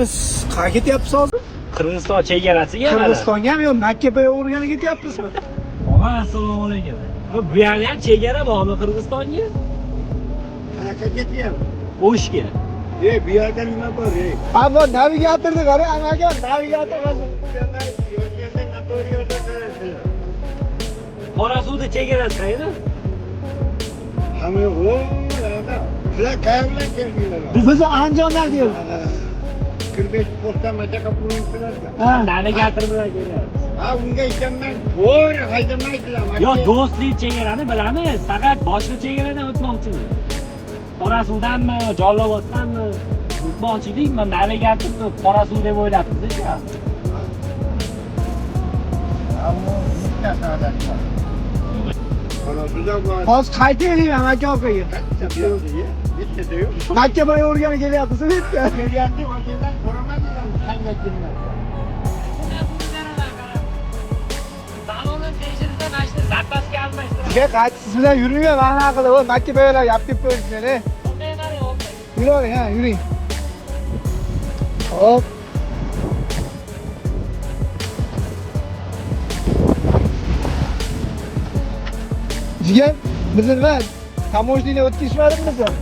biz qayerga ketyapmiz hozir? Qirg'iziston chegarasiga mana. Qirg'izistonga ham yo'q, Makkaga o'rgani ketyapmizmi? Og'a, assalomu alaykum. Bu yerda ham chegara bormi Qirg'izistonga? Qanaqa ketyapti? O'shga. Bu yerda nima bor? Ammo navigatorni qara, anaga navigator Qorasuvda chegarasi qayerda? Hamma yo'q. Sizlar qayerdan keldinglar? Biz Andijondan keldik. 45 postdan machaqa pulingsizlar. Ha, Navigator bilan kelyapmiz. Ha, unga ishonmang. Voy, haydamaydilar. Yo, do'stlik chegarani bilamiz. Faqat boshqa chegaradan o'tmoqchimiz. Qorasuvdanmi, Joloboddanmi o'tmoqchilik, men navigatorni Qorasuv deb o'ylabmiz. Ammo bitta saodatda. Qorasuvda bor. hozir qaytaylik Makka opaga. Bitta yo'q. Makkaga o'rgani kelyapmiz, bitta. Kelyapti, o'shandan so'ramadinglar, qanday kelgan? Salonun tekshirishdan ashta zapaska almashtirib. Sizga qaytisiz bilan yuringlar, mana qilib, Makka boyalar yapib qo'yishlar. Yuring, ha, yuring. Hop. Jiyan, bizni nima? Tamoshlikni o'tkazishmadingmi sen?